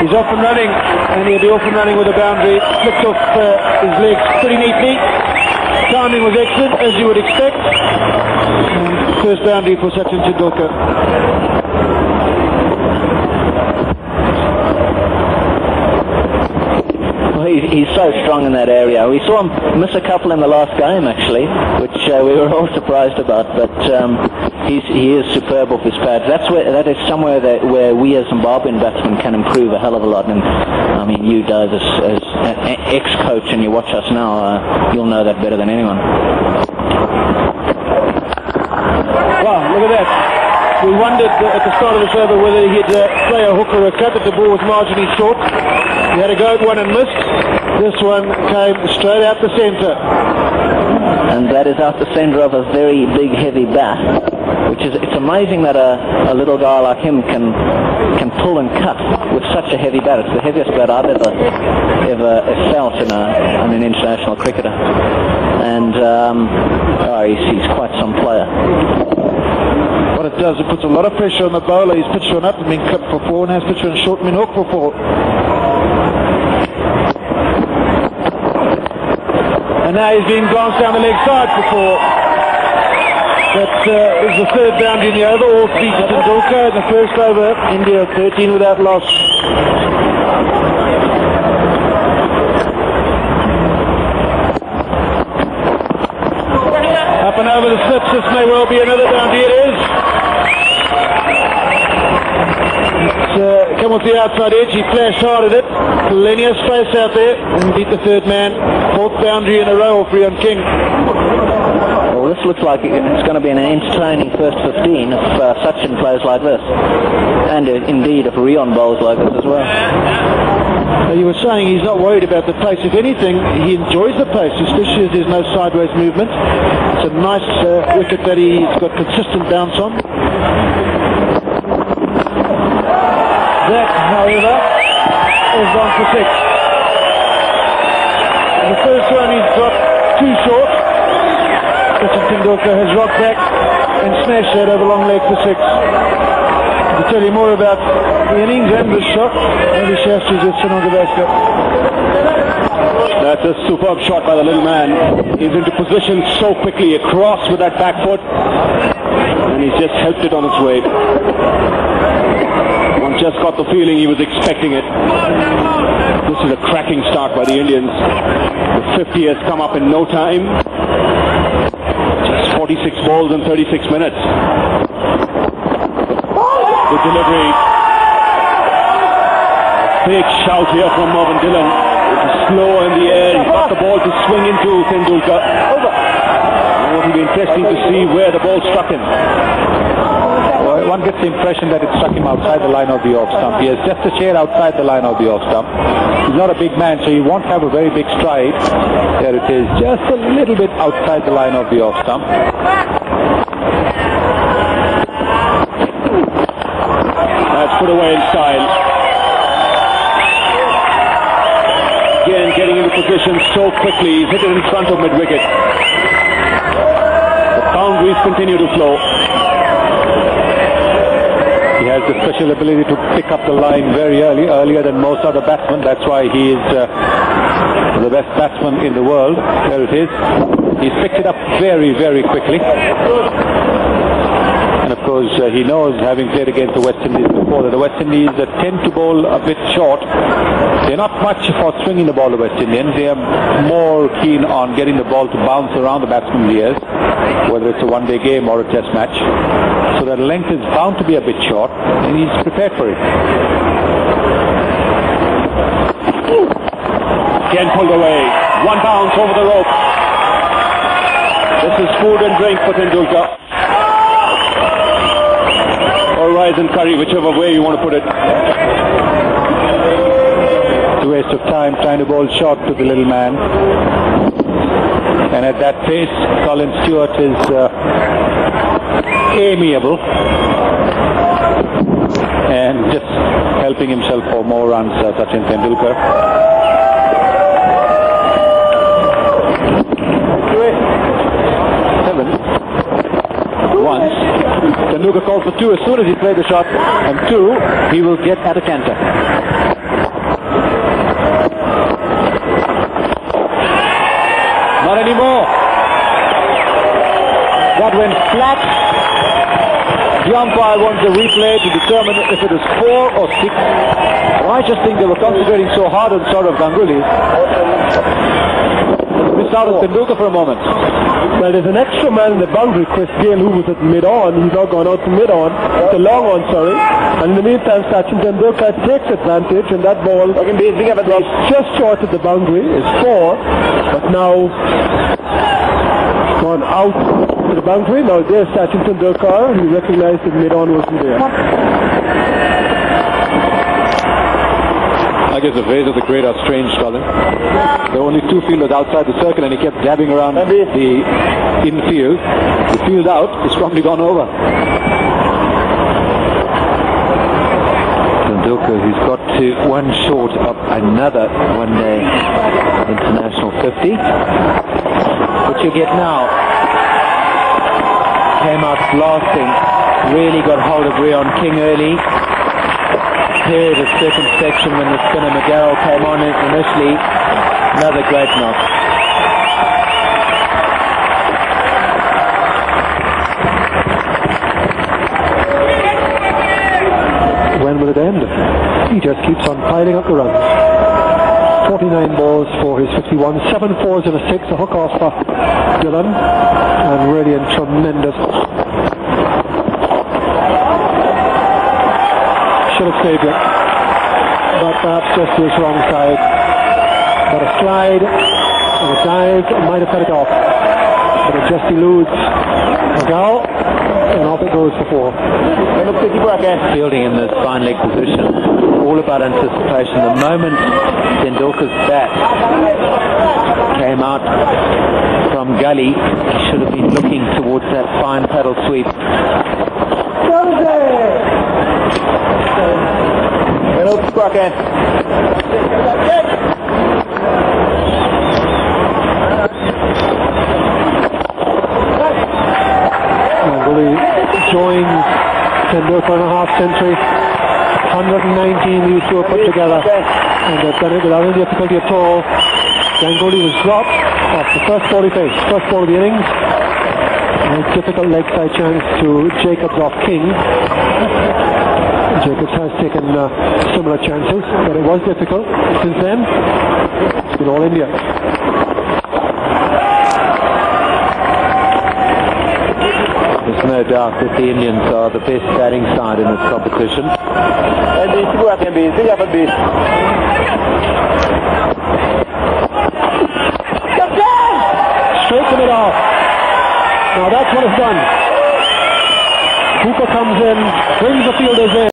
He's off and running, and he'll be off and running with a boundary. Flicked off his legs pretty neatly. Timing was excellent, as you would expect. And first boundary for Sachin Tendulkar. He's so strong in that area. We saw him miss a couple in the last game, actually, which we were all surprised about. But he is superb off his pads. That is somewhere where we as Zimbabwean batsmen can improve a hell of a lot. And I mean, you guys as an ex-coach, and you watch us now, you'll know that better than anyone. Wow, look at that. We wondered at the start of this over whether he'd play a hook or a cut, but the ball was marginally short. He had a go at one and missed. This one came straight out the centre. And that is out the centre of a very big, heavy bat. It's amazing that a little guy like him can pull and cut with such a heavy bat. It's the heaviest bat I've ever felt in an international cricketer. And he's quite some player. What it does, it puts a lot of pressure on the bowler. He's pitched one up and been clipped for four, and has pitched one short and been hooked for four. And now he's been glanced down the leg side for four. That is the third boundary in the over, all three to Tendulkar. In the first over, India 13 without loss. Up and over the slips, this may well be another boundary. It is. It's come off the outside edge, he flashed hard at it. Plenty of space out there, and beat the third man. Fourth boundary in a row for Rian King. Well, this looks like it's going to be an entertaining first 15 if Sachin plays like this. And indeed, if Rian bowls like this as well. You were saying he's not worried about the pace. If anything, he enjoys the pace, especially as there's no sideways movement. It's a nice wicket that he's got consistent bounce on. That, however, is on for six. And the first one he's got too short. Sachin Tendulkar has rocked back and smashed that over long leg for six. To tell you more about the innings and this shot, Andy Shastri's with Sri Lanka. That's a superb shot by the little man. He's into position so quickly across with that back foot, and he's just helped it on its way. One just got the feeling he was expecting it. This is a cracking start by the Indians. The 50 has come up in no time. Just 46 balls in 36 minutes. Good delivery. Big shout here from Marvin Dillon. It's slow in the air. He got the ball to swing into Tendulkar. It will be interesting to see where the ball struck him. Well, one gets the impression that it struck him outside the line of the off stump. He has just a shade outside the line of the off stump. He's not a big man, so he won't have a very big stride. There it is, just a little bit outside the line of the off stump. That's put away in style. Again, getting into position so quickly. He's hit it in front of mid-wicket. The boundaries continue to flow. He has the special ability to pick up the line very early, earlier than most other batsmen. That's why he is the best batsman in the world. There it is. He's picked it up very, very quickly. And of course, he knows, having played against the West Indies before, that the West Indies tend to bowl a bit short. They're not much for swinging the ball, the West Indians. They are more keen on getting the ball to bounce around the batsman's ears, whether it's a one-day game or a test match. So that length is bound to be a bit short, and he's prepared for it. Again pulled away. One bounce over the rope. This is food and drink for Tendulkar. Or rice and curry, whichever way you want to put it. It's a waste of time trying to bowl short to the little man. And at that pace, Colin Stewart is amiable and just helping himself for more runs, Sachin Tendulkar. Once, Tendulkar calls for two as soon as he played the shot, and two, he will get at a canter. Not anymore. That went flat. The umpire wants the replay to determine if it is 4 or 6. I just think they were concentrating so hard on Saurav Ganguly. Missed out on Tendulkar for a moment. Well, there's an extra man in the boundary, Chris Gale, who was at mid-on. He's now gone out to mid-on. It's a long on, sorry. And in the meantime, Sachin Tendulkar takes advantage, and that ball drops just short of the boundary. It's 4, but now gone out to the boundary. Now there's Sachin Tendulkar. He recognized that mid-on wasn't there. I guess the ways of the great are strange, Colin. There were only 2 fielders outside the circle, and he kept dabbing around the infield. The field out is probably gone over. Tendulkar, who's got to 1 short of another one-day international 50. Which you get now. Came out blasting. Really got hold of Rion King early. Period of circumspection when the spinner McGarrell came on initially. Another great knock. When will it end? He just keeps on piling up the runs. 49 balls for his 51, 7 fours and a 6, a hook off for Dillon, and really in tremendous. Should have stayed with, but perhaps just to his wrong side. But a slide and a dive might have cut it off, but it just eludes Magal, and off it goes for 4. Fielding in this fine leg position, all about anticipation. The moment Tendulkar's bat came out from gully, he should have been looking towards that fine paddle sweep. Ganguly joins Tendulkar in a half century. 119 these two are put together, and they've done it without any difficulty at all. Ganguly was dropped off the first ball he faced, first ball of the innings. A difficult leg side chance to Jacobs off King. Jacobs has taken similar chances, but it was difficult. Since then, it's been all India. There's no doubt that the Indians are the best batting side in this competition. Straight to mid off. Now that's what it's done. Cooper comes in, brings the fielders in.